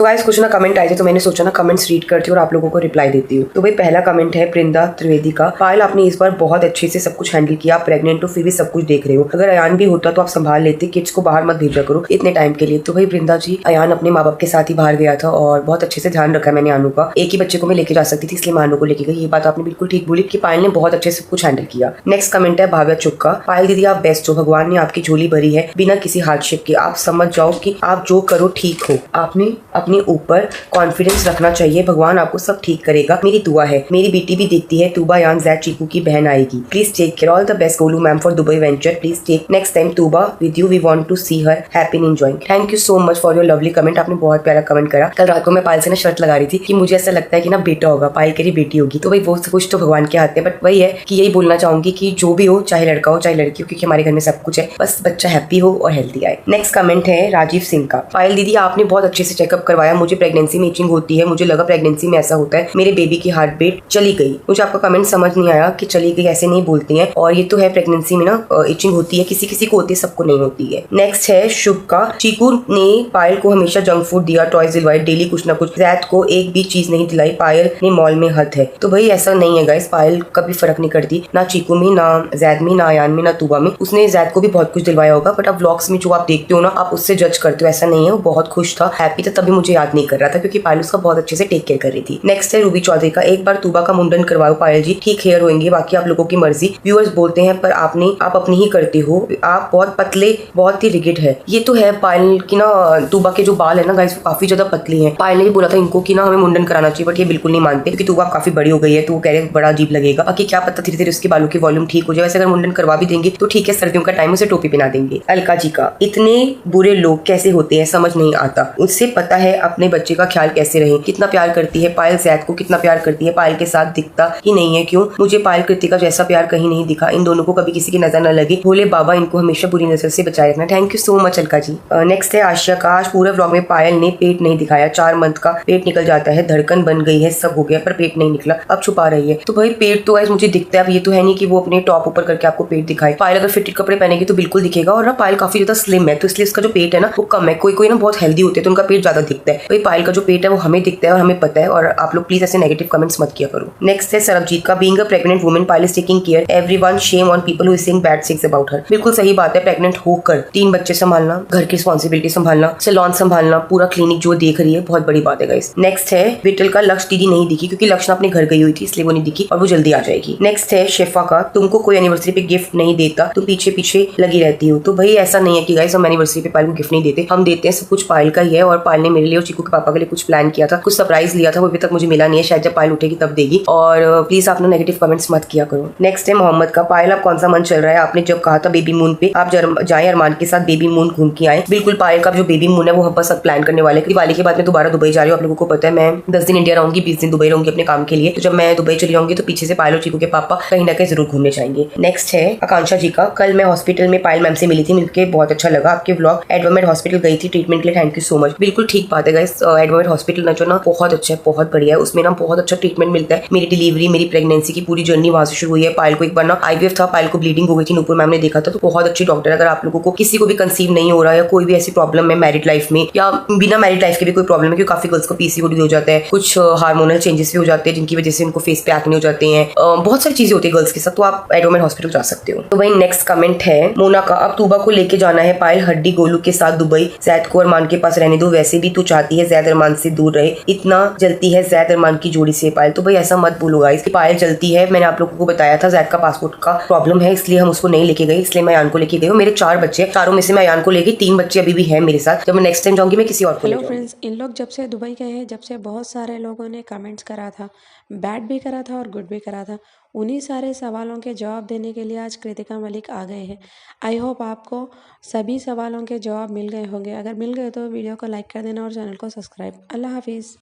तो गाइस कुछ ना कमेंट आए थे, तो मैंने सोचा ना कमेंट्स रीड करती हूँ और आप लोगों को रिप्लाई देती हूँ। तो भाई पहला कमेंट है प्रिंदा त्रिवेदी का। पायल आपने इस बार बहुत अच्छे से सब कुछ हैंडल किया, आप प्रेग्नेंट हो फिर भी सब कुछ देख रहे हो। अगर अयान भी होता तो आप संभाल लेते, किड्स को बाहर मत भेजा करो इतने टाइम के लिए। तो भाई प्रिंदा जी, अयान अपने माँ बाप के साथ ही बाहर गया था और बहुत अच्छे से ध्यान रखा मैंने अनु का। एक ही बच्चे को मैं लेके जा सकती थी, इसलिए मैं अनु को लेके गई। ये बात आपने बिल्कुल ठीक बोली कि पायल ने बहुत अच्छे से कुछ हैंडल किया। नेक्स्ट कमेंट है भाव्या चुक्का। पायल दीदी आप बेस्ट हो, भगवान ने आपकी झोली भरी है बिना किसी हार्डशिप के। आप समझ जाओ कि आप जो करो ठीक हो, आपने अपने ऊपर कॉन्फिडेंस रखना चाहिए, भगवान आपको सब ठीक करेगा। मेरी दुआ है। मेरी बेटी भी देखती है, तूबा यान जैद चीकू की बहन आएगी। Please take care, all the best Golu ma'am for Dubai venture. Please take next time Tuba with you, we want to see her happy and enjoying. Thank you so much for your lovely comment. आपने बहुत प्यारा comment करा। कल रात को मैं पायल से ना शर्त लगा रही थी कि मुझे ऐसा लगता है कि ना बेटा होगा, पायल की बेटी होगी। तो भाई वो कुछ तो भगवान के हाथ है, बट वही है कि यही बोलना चाहूंगी कि जो भी हो, चाहे लड़का हो चाहे लड़की हो, क्योंकि हमारे घर में सब कुछ है, बस बच्चा हैप्पी हो और हेल्थी आए। नेक्स्ट कमेंट है राजीव सिंह का। पायल दीदी आपने बहुत अच्छे से चेकअप करवाया, मुझे प्रेगनेंसी में इचिंग होती है, मुझे लगा प्रेगनेंसी में ऐसा होता है, मेरे बेबी की हार्ट बीट चली गई। मुझे आपका कमेंट समझ नहीं आया कि चली गई ऐसे नहीं बोलती हैं, और ये तो है प्रेगनेंसी में ना इचिंग होती है, किसी किसी को होती है, सबको नहीं होती है। नेक्स्ट है शुभ का। चीकू ने पायल को हमेशा जंक फूड दिया, टॉयज दिलवाए, डेली कुछ ना कुछ। जैद को एक भी चीज नहीं दिलाई, पायल ने मॉल में हद है। तो भाई ऐसा नहीं है गाइस, पायल कभी फर्क नहीं करती, ना चीकू में, ना जैद में, ना अयान में, ना तूबा में। उसने जैद को भी बहुत कुछ दिलवाया होगा, बट अब व्लॉग्स में जो आप देखते हो ना, आप उससे जज करते हो, ऐसा नहीं है। वो बहुत खुश था, हैप्पी था, तभी मुझे याद नहीं कर रहा था, क्योंकि पायल उसका बहुत अच्छे से टेक केयर कर रही थी। नेक्स्ट है रूबी चौधरी का। एक बार तूबा का मुंडन करवाओ पायल जी, ठीक हेयर होंगे, बाकी आप लोगों की मर्जी। व्यूअर्स बोलते हैं पर आप अपनी ही करती हो, आप बहुत पतले, बहुत ही रिगिड है। ये तो है पायल की ना, तूबा के जो बाल है ना गाइस वो काफी ज्यादा पतले हैं। पायल ने भी बोला था इनको कि ना हमें मुंडन कराना चाहिए, बट ये बिल्कुल नहीं मानते, क्योंकि तूबा काफी बड़ी हो गई है, तो वो कह रहे बड़ा अजीब लगेगा। बाकी क्या पता धीरे धीरे उसके बालों की वॉल्यूम ठीक हो जाए। वैसे अगर मुंडन करवा भी देंगे तो ठीक है, सर्दियों का टाइम, उसे टोपी पहना देंगे। अलका जी का। इतने बुरे लोग कैसे होते हैं समझ नहीं आता, उससे पता है अपने बच्चे का ख्याल कैसे रहे। कितना प्यार करती है पायल जैद को, कितना प्यार करती है, पायल के साथ दिखता ही नहीं है क्यों? मुझे पायल कृतिका जैसा प्यार कहीं नहीं दिखा। इन दोनों को कभी किसी की नजर न लगे, भोले बाबा इनको हमेशा बुरी नजर से बचाए रखना। Thank you so much Alka ji. Next है आशिया का। आज पूरे व्लॉग में पायल ने पेट नहीं दिखाया, 4 मंथ का पेट निकल जाता है, धड़कन बन गई है, सब हो गया, पर पेट नहीं निकला, अब छुपा रही है। तो भाई पेट तो गाइस मुझे दिखता है, अब ये तो है नहीं कि वो अपने टॉप ऊपर करके आपको पेट दिखाए। पायल अगर फिटेड कपड़े पहनेगी तो बिल्कुल दिखेगा, और ना पायल काफी ज्यादा स्लिम है, तो इसलिए इसका जो पेट है ना वो कम है। कोई कोई ना बहुत हेल्दी होते हैं तो उनका पेट ज्यादा दिखता है। भाई पायल का जो पेट है वो हमें दिखता है और हमें पता है, और आप लोग प्लीज ऐसे नेगेटिव कमेंट्स मत किया करो। नेक्स्ट है सरबजीत का। Being a pregnant woman Payal is taking care, everyone shame on people who is saying bad things about her. बिल्कुल सही बात है, प्रेग्नेंट होकर 3 बच्चे संभालना, घर की रिस्पॉन्सिबिलिटी संभालना, सैलून संभालना, पूरा क्लिनिक जो देख रही है, बहुत बड़ी बात है गाइस। नेक्स्ट है विटल का। लक्ष्य दीदी नहीं दिखी क्योंकि लक्ष्य अपने घर गई हुई थी, इसलिए वो नहीं दिखी, और वो जल्दी आ जाएगी। नेक्स्ट है शेफा का। तुमको कोई एनिवर्सरी पे गिफ्ट नहीं देता, तुम पीछे पीछे लगी रहती हो। तो भाई ऐसा नहीं है कि गाइस हम एनिवर्सरी पे पायल को गिफ्ट नहीं देते, हम देते हैं, सब कुछ पायल का ही है। और पायल ने मेरे लिए और चीकू के पापा के लिए कुछ प्लान किया था, कुछ सरप्राइज लिया था, वो अभी तक मुझे मिला नहीं है, शायद जब पायल उठेगी तब देगी। और प्लीज आप लोग नेगेटिव कमेंट्स मत किया करो। नेक्स्ट है मोहम्मद का। पायल आप कौन सा मन चल रहा है? आपने जब कहा था बेबी मून पे आप जाए अरमान के साथ बेबी मून घूम के आए। बिल्कुल पायल का जो बेबी मून है वो हम बस प्लान करने वाले। दिवाली के बाद मैं दोबारा दुबई जा रही हूँ, आप लोगों को पता है। मैं 10 दिन इंडिया रहूंगी, 20 दिन दुबई रहूंगी अपने काम के लिए। तो जब मैं दुबई चली जाऊंगी तो पीछे से पायल और चीकू के पापा कहीं ना कहीं जरूर घूमने जाएंगे। नेक्स्ट है आकांक्षा जी का। कल मैं हॉस्पिटल में पायल मैम से मिली थी, मिलकर बहुत अच्छा लगा। आपके व्लॉग एडवोमेट हॉस्पिटल गई थी ट्रीटमेंट के लिए, थैंक यू सो मच। बिल्कुल ठीक बात है गाइस, एडवोमेट हॉस्पिटल ना जो ना बहुत अच्छा है, बहुत बढ़िया है, उसमें ना बहुत अच्छा ट्रीटमेंट मिलता है। मेरी डिलीवरी, मेरी प्रेगनेंसी की पूरी जर्नी वहां से शुरू हुई है। पायल को एक बार ना आईवीएफ था, पायल को ब्लीडिंग हो गई थी, नूपुर मैम ने देखा था। तो बहुत अच्छी डॉक्टर है। अगर आप लोगों को किसी को भी कंसीव नहीं हो रहा है या कोई भी ऐसी प्रॉब्लम है मैरिड लाइफ में या बिना मैरिड लाइफ के भी कोई प्रॉब्लम है, क्योंकि काफी गर्ल्स को पीसीओडी हो जाता है, कुछ हार्मोनल चेंजेस भी हो जाते हैं जिनकी वजह से उनको फेस पे एक्ने हो जाते हैं, बहुत सारी चीजें होती है गर्ल्स के साथ, तो आप एडवोमेट हॉस्पिटल जा सकते हो। तो भाई नेक्स्ट कमेंट है मोना का। अब तूबा को लेके जाना है पायल हड्डी गोलू के साथ दुबई, जैद को अरमान के पास रहने दो, वैसे भी तू चाहती है जैद अरमान से दूर रहे, इतना जलती है जैद अरमान की जोड़ी से पायल। तो भाई ऐसा मत बोलो गाइस कि पायल जलती है। मैंने आप लोगों को बताया था जैद का पासपोर्ट का प्रॉब्लम है, इसलिए हम उसको नहीं लेके गए, इसलिए मैं अयान को लेके गई हूँ। मेरे 4 बच्चे, चारों में से मैं अयान को लेके 3 बच्चे अभी भी है मेरे साथ। जब मैं नेक्स्ट टाइम जाऊंगी मैं किसी और को ले जाऊंगी। फ्रेंड्स, इन लोग जब से दुबई गए हैं, जब से बहुत सारे लोगों ने कमेंट्स करा था, बैड भी करा था और गुड भी करा था। उन्हीं सारे सवालों के जवाब देने के लिए आज कृतिका मलिक आ गए हैं। आई होप आपको सभी सवालों के जवाब मिल गए होंगे। अगर मिल गए तो वीडियो को लाइक कर देना और चैनल को सब्सक्राइब। अल्लाह हाफिज़।